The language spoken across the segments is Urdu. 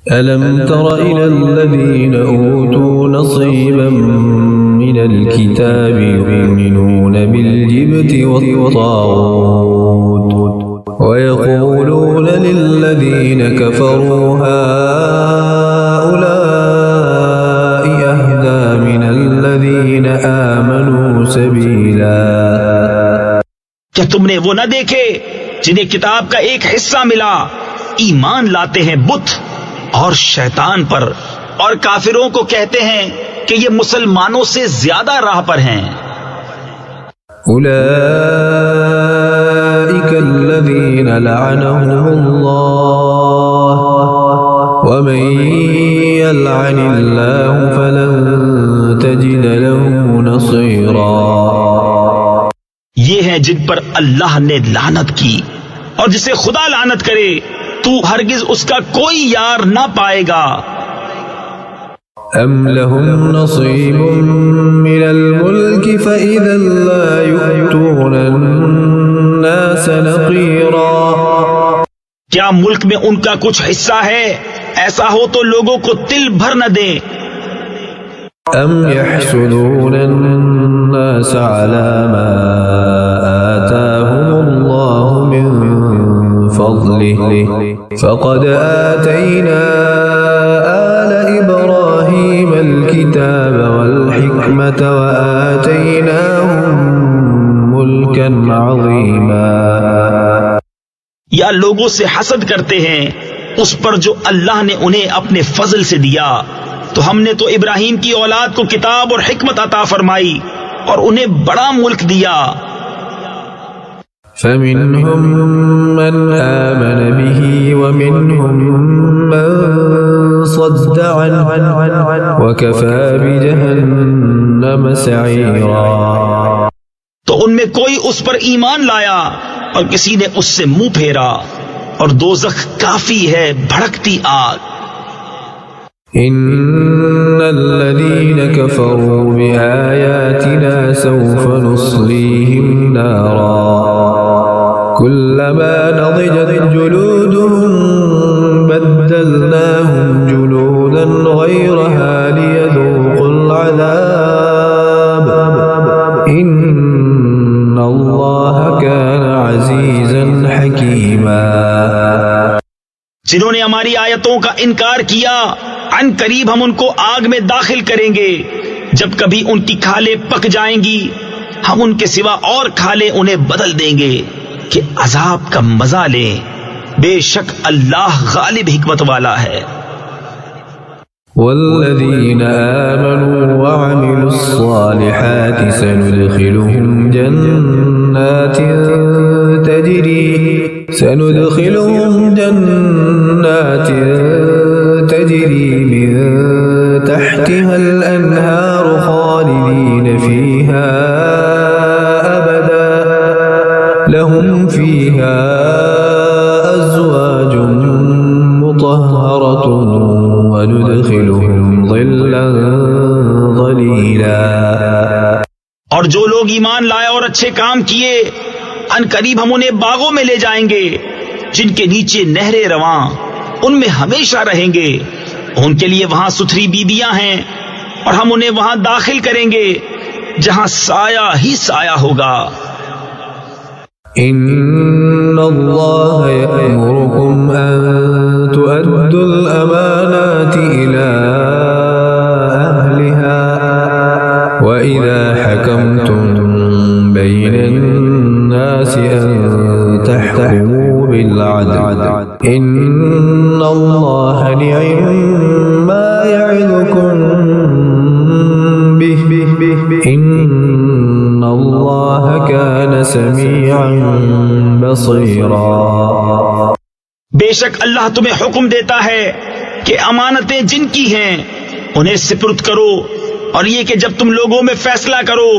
ألم تر إلى الذين أوتوا نصيبا من الكتاب يؤمنون بالجبت والطاغوت ويقولون للذين كفروا هؤلاء أهدى من الذين آمنوا سبيلا. کیا تم نے وہ نہ دیکھے جنہیں کتاب کا ایک حصہ ملا، ایمان لاتے ہیں بت اور شیطان پر، اور کافروں کو کہتے ہیں کہ یہ مسلمانوں سے زیادہ راہ پر ہیں. أولئك الذين لعنهم الله ومن يلعن الله فلن تجد له نصيرا. یہ ہیں جن پر اللہ نے لعنت کی، اور جسے خدا لعنت کرے تو ہرگز اس کا کوئی یار نہ پائے گا. أم لهم نصيب من الملك فإذا لا يؤتون الناس نقيرا. کیا ملک میں ان کا کچھ حصہ ہے؟ ایسا ہو تو لوگوں کو تل بھر نہ دیں. أم يحسدون الناس على ما آتاهم الله من فضله فقد آتينا آل إبراهيم الكتاب والحكمة وآتيناهم ملكا عظيما. یا لوگوں سے حسد کرتے ہیں اس پر جو اللہ نے انہیں اپنے فضل سے دیا، تو ہم نے تو ابراہیم کی اولاد کو کتاب اور حکمت عطا فرمائی اور انہیں بڑا ملک دیا. فمنهم من آمن به ومنهم من صد عنه وكفى بجهنم سعيرا. تو ان میں کوئی اس پر ایمان لایا اور کسی نے اس سے منہ پھیرا، اور دوزخ کافی ہے بھڑکتی آگ. إن الذين كفروا بآياتنا سوف نصليهم نارا كلما نضجت جلودهم بدلناهم جلودا غيرها ليذوقوا العذاب إن الله كان عزيزا حكيما. جنہوں نے ہماری آیتوں کا انکار کیا عن قریب ہم ان کو آگ میں داخل کریں گے. جب کبھی ان کی کھالیں پک جائیں گی ہم ان کے سوا اور کھالیں انہیں بدل دیں گے کہ عذاب کا مزہ لیں. بے شک اللہ غالب حکمت والا ہے. والذين آمنوا وعملوا الصالحات سندخلهم جنات تجري من تحتها الأنهار خالدين فيها أبدا لهم فيها أزواج مطهرة وندخلهم ظلا ظليلا. اور جو لوگ ایمان لائے اور اچھے کام کیے ان قریب ہم انہیں باغوں میں لے جائیں گے جن کے نیچے نہریں رواں، ان میں ہمیشہ رہیں گے. ان کے لیے وہاں ستھری بیبیاں ہیں اور ہم انہیں وہاں داخل کریں گے جہاں سایہ ہی سایہ ہوگا. ان اللہ یأمرکم ان تؤدوا الامانات الى اہلها واذا حکمتم بین الناس ان تحكموا بالعدل ان اللہ نعم ما يعظكم به ان اللہ كان سميعا بصيرا. بے شک اللہ تمہیں حکم دیتا ہے کہ امانتیں جن کی ہیں انہیں سپرد کرو، اور یہ کہ جب تم لوگوں میں فیصلہ کرو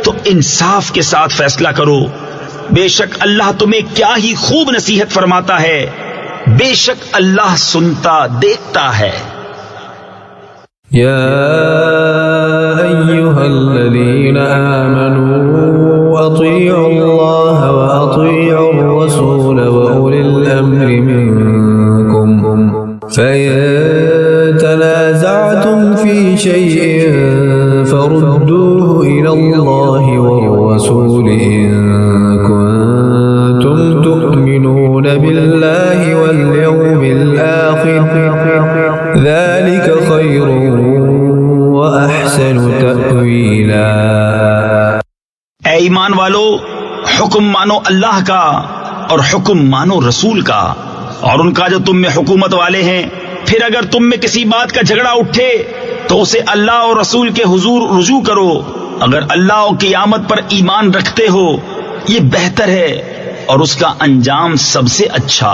تو انصاف کے ساتھ فیصلہ کرو. بے شک اللہ تمہیں کیا ہی خوب نصیحت فرماتا ہے. بے شک اللہ سنتا دیکھتا ہے. یا ایھا الذین آمنوا اطیعوا اللہ واطیعوا الرسول واولی الامر منکم فإن شيء فردوه إلى الله والرسول إن كنتم تؤمنون بالله واليوم الآخر ذلك خير وأحسن تأويلا. اے ایمان والو، حکم مانو اللہ کا اور حکم مانو رسول کا اور ان کا جو تم میں حکومت والے ہیں. پھر اگر تم میں کسی بات کا جھگڑا اٹھے تو اسے اللہ اور رسول کے حضور رجوع کرو. اگر اللہ اور قیامت پر ایمان رکھتے ہو یہ بہتر ہے اور اس کا انجام سب سے اچھا.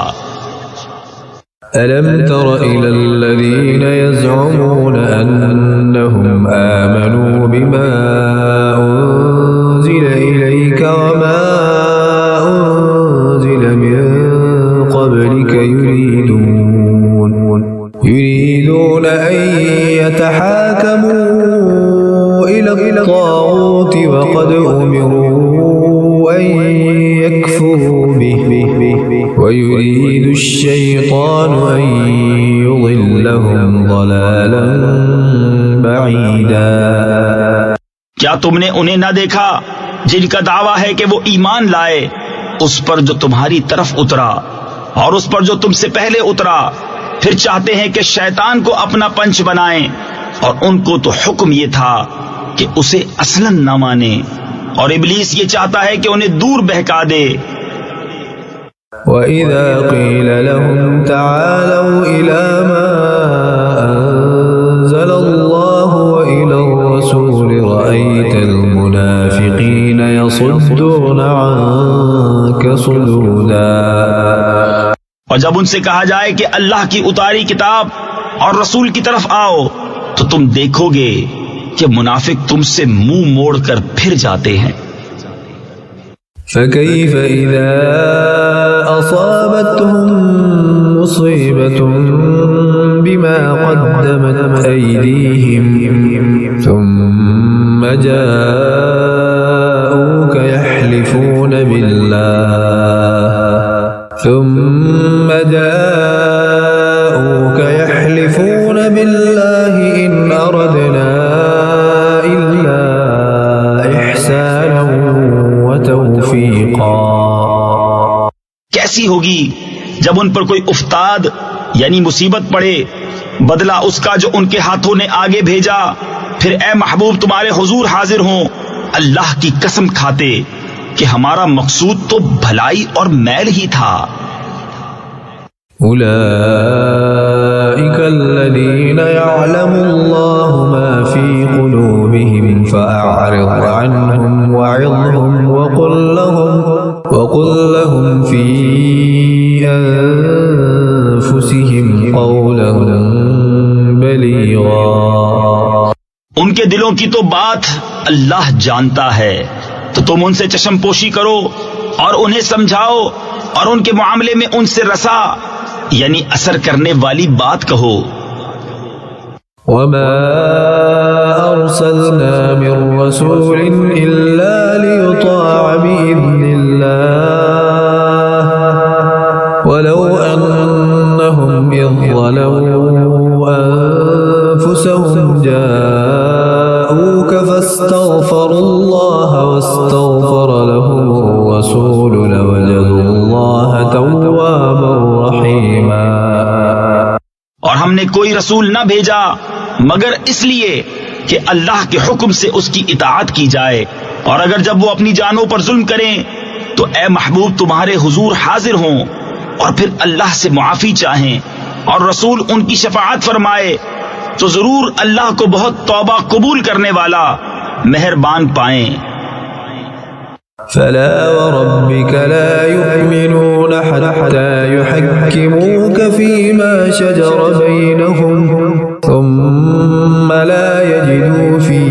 ألم تر إلى الذين يزعمون أنهم آمنوا بما أنزل إليك وما أنزل من قبلك يريدون أن يتحاكموا إلى الطاغوت وقد أمروا أن يكفروا به ويريد الشيطان أن يضلهم ضلالا بعيدا. کیا تم نے انہیں نہ دیکھا جن کا دعویٰ ہے کہ وہ ایمان لائے اس پر جو تمہاری طرف اترا اور اس پر جو تم سے پہلے اترا، پھر چاہتے ہیں کہ شیطان کو اپنا پنچ بنائیں، اور ان کو تو حکم یہ تھا کہ اسے اصلاً نہ مانے، اور ابلیس یہ چاہتا ہے کہ انہیں دور بہکا دے. وَإِذَا قِيلَ لَهُمْ تَعَالَوْا إِلَى مَا أَنزَلَ اللَّهُ وَإِلَى الرَّسُولِ رَأَيْتَ الْمُنَافِقِينَ يَصُدُّونَ عَنكَ صُدُودًا. اور جب ان سے کہا جائے کہ اللہ کی اتاری کتاب اور رسول کی طرف آؤ تو تم دیکھو گے کہ منافق تم سے منہ موڑ کر پھر جاتے ہیں. فَكَيْفَ إِذَا أَصَابَتْهُم مُّصِيبَةٌ بِمَا قَدَّمَتْ أَيْدِيهِمْ ثُمَّ جَاءُوكَ يَحْلِفُونَ بِاللَّهِ إِنْ أَرَدْنَا إِلَّا إِحْسَانًا وَتَوْفِيقًا. کیسی ہوگی جب ان پر کوئی افتاد یعنی مصیبت پڑے، بدلہ اس کا جو ان کے ہاتھوں نے آگے بھیجا. پھر اے محبوب تمہارے حضور حاضر ہوں اللہ کی قسم کھاتے کہ ہمارا مقصود تو بھلائی اور میل ہی تھا. أولئك الذين يعلم الله ما في قلوبهم فأعرض عنهم وعظهم وقل لهم في أنفسهم قولا بليغا. ان کے دلوں کی تو بات اللہ جانتا ہے، تو تم ان سے چشم پوشی کرو اور انہیں سمجھاؤ اور ان کے معاملے میں ان سے رسا یعنی اثر کرنے والی بات کہو. وما أرسلنا من رسول إلا ليطاع بإذن الله ولو أنهم إذ ظلموا أنفسهم جاءوك فاستغفروا الله واستغفر لهم الرسول لوجدوا الله توابا رحيما. اور ہم نے کوئی رسول نہ بھیجا مگر اس لیے کہ اللہ کے حکم سے اس کی اطاعت کی جائے، اور اگر جب وہ اپنی جانوں پر ظلم کریں تو اے محبوب تمہارے حضور حاضر ہوں اور پھر اللہ سے معافی چاہیں اور رسول ان کی شفاعت فرمائے تو ضرور اللہ کو بہت توبہ قبول کرنے والا مہربان پائیں. فلا وربك لا يؤمنون حتى يحكموك فيما شجر بينهم ثم لا يجدوا في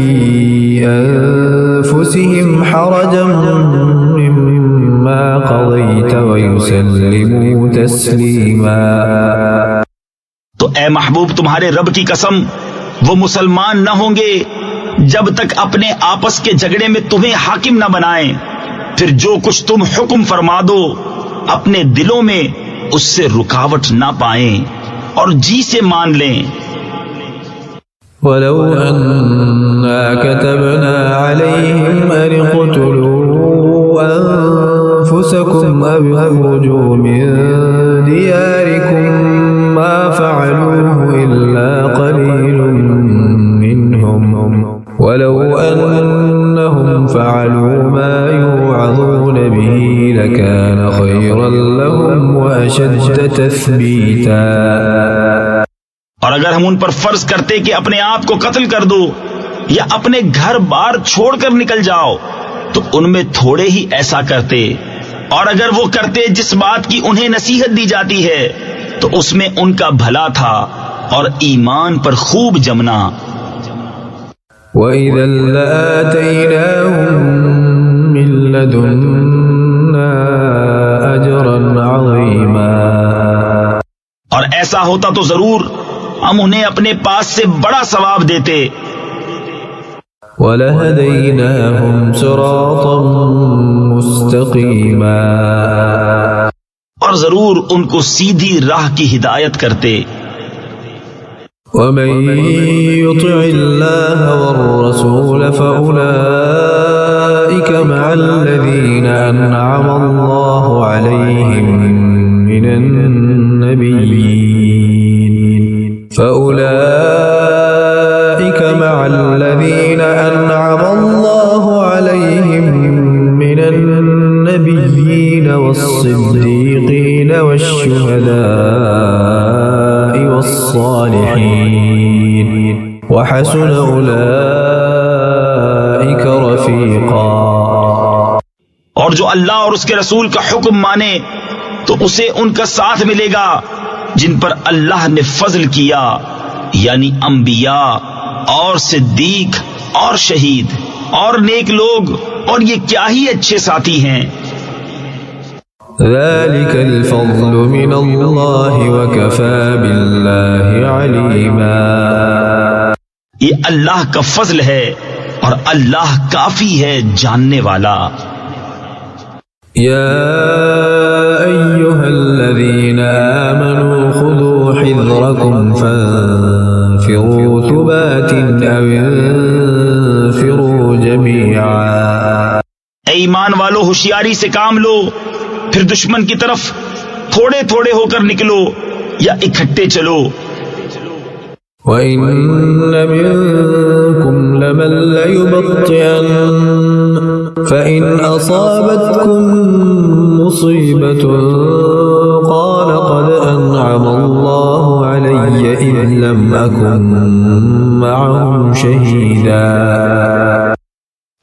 أنفسهم حرجا مما قضيت ويسلموا تسليما. تو اے محبوب تمہارے رب کی قسم وہ مسلمان نہ ہوں گے جب تک اپنے آپس کے جھگڑے میں تمہیں حاکم نہ بنائیں، پھر جو کچھ تم حکم فرما دو اپنے دلوں میں اس سے رکاوٹ نہ پائیں اور جی سے مان لیں. ولو أنا كتبنا عليهم أن اقتلوا أنفسكم أو اخرجوا من دياركم ما فعلوه إلا قليل منهم ولو أنهم فعلوا ما يوعظون به لكان خيرا لهم وأشد تثبيتا. اور اگر ہم ان پر فرض کرتے کہ اپنے آپ کو قتل کر دو یا اپنے گھر بار چھوڑ کر نکل جاؤ تو ان میں تھوڑے ہی ایسا کرتے، اور اگر وہ کرتے جس بات کی انہیں نصیحت دی جاتی ہے تو اس میں ان کا بھلا تھا اور ایمان پر خوب جمنا. وَإِذًا لَآتَيْنَاهُم مِّن لَّدُنَّا أَجْرًا عَظِيمًا. اور ایسا ہوتا تو ضرور ہم انہیں اپنے پاس سے بڑا ثواب دیتے. وَلَهَدَيْنَاهُمْ صِرَاطًا مُّسْتَقِيمًا. اور ضرور ان کو سیدھی راہ کی ہدایت کرتے. وَمَن يُطِعِ اللَّهَ وَالرَّسُولَ فَأُولَٰئِكَ مَعَ الَّذِينَ أَنْعَمَ اللَّهُ عَلَيْهِم مِّنَ النَّبِيِّينَ فَأُولَٰئِكَ مَعَ الَّذِينَ أَنْعَمَ اللَّهُ عَلَيْهِم مِّنَ النَّبِيِّينَ وَالصِّدِّيقِينَ وَالشُّهَدَاءِ وَالصَّالِحِينَ وَحَسُنَ أُولَٰئِكَ رَفِيقًا. اور جو اللہ اور اس کے رسول کا حکم مانے تو اسے ان کا ساتھ ملے گا جن پر اللہ نے فضل کیا، یعنی انبیاء اور صدیق اور شہید اور نیک لوگ، اور یہ کیا ہی اچھے ساتھی ہیں. ذلك الفضل من الله وكفى بالله عليما. یہ اللہ کا فضل ہے اور اللہ کافی ہے جاننے والا. يا أيها الذين آمنوا خذوا حذركم فانفروا ثبات أو انفروا جميعا. اے ایمان والو، ہوشیاری سے کام لو، پھر دشمن کی طرف تھوڑے تھوڑے ہو کر نکلو یا اکٹھے چلو. وَإِنَّ مِنكُمْ لَمَن لَّيُبَطِّئَنَّ فَإِنْ أَصَابَتْكُم مُّصِيبَةٌ قَالَ قَدْ أَنْعَمَ اللَّهُ عَلَيَّ إِذْ لَمْ أَكُن مَّعَهُمْ شَهِيدًا.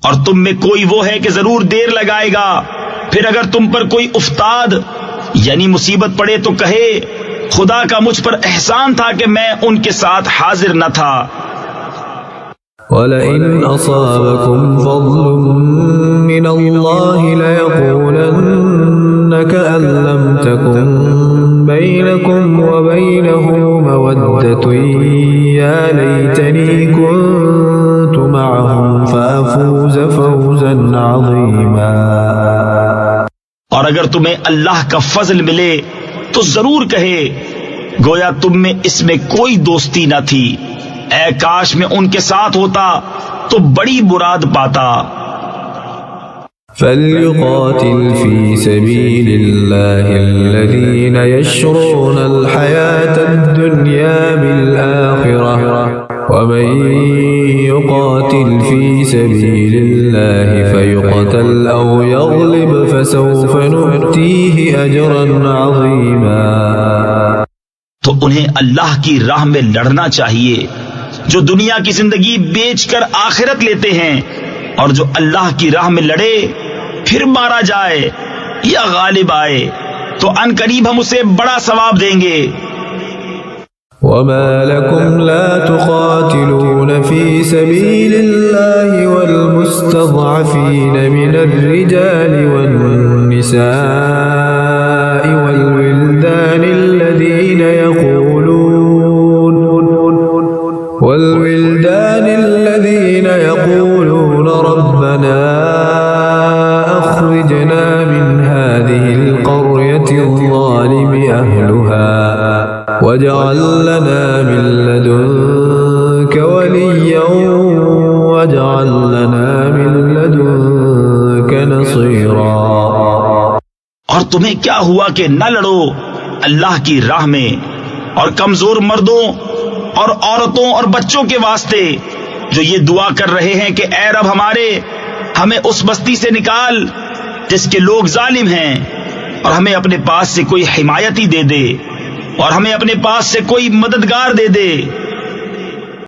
اور تم میں کوئی وہ ہے کہ ضرور دیر لگائے گا، پھر اگر تم پر کوئی افتاد یعنی مصیبت پڑے تو کہے خدا کا مجھ پر احسان تھا کہ میں ان کے ساتھ حاضر نہ تھا. وَلَئِنْ أَصَابَكُمْ فَضْلٌ مِّنَ اللَّهِ لَيَقُولَنَّ كَأَن لَّمْ تَكُن بَيْنَكُمْ وَبَيْنَهُ مَوَدَّةٌ يَا لَيْتَنِي كُنتُ مَعَهُمْ فَأَفُوزَ فَوْزًا عَظِيمًا. اور اگر تمہیں اللہ کا فضل ملے تو ضرور کہے گویا تم میں اس میں کوئی دوستی نہ تھی، اے کاش میں ان کے ساتھ ہوتا تو بڑی مراد پاتا. فَلْيُقَاتِلْ فِي سَبِيلِ اللَّهِ الَّذِينَ يَشْرُونَ الْحَيَاةَ الدُّنْيَا بِالْآخِرَةِ وَمَن يُقَاتِلْ فِي سَبِيلِ اللَّهِ فَيُقْتَلْ أَوْ يَغْلِبْ فَسَوْفَ نُؤْتِيهِ أَجْرًا عَظِيمًا. تو انہیں اللہ کی راہ میں لڑنا چاہیے جو دنیا کی زندگی بیچ کر آخرت لیتے ہیں، اور جو اللہ کی راہ میں لڑے پھر مارا جائے یا غالب آئے تو ان قریب ہم اسے بڑا ثواب دیں گے. وَمَا لَكُمْ لَا تُقَاتِلُونَ فِي سَبِيلِ اللَّهِ وَالْمُسْتَضْعَفِينَ مِنَ الرِّجَالِ وَالنِّسَاءِ وَالْوِلْدَانِ الَّذِينَ يَقُولُونَ رَبَّنَا أَخْرِجْنَا مِنْ هَٰذِهِ الْقَرْيَةِ الظَّالِمِ أَهْلُهَا وَاجْعَل لَّنَا مِن لَّدُنكَ وَلِيًّا تمہیں کیا ہوا کہ نہ لڑو اللہ کی راہ میں اور کمزور مردوں اور عورتوں اور بچوں کے واسطے جو یہ دعا کر رہے ہیں کہ اے رب ہمارے ہمیں اس بستی سے نکال جس کے لوگ ظالم ہیں، اور ہمیں اپنے پاس سے کوئی حمایتی دے دے، اور ہمیں اپنے پاس سے کوئی مددگار دے دے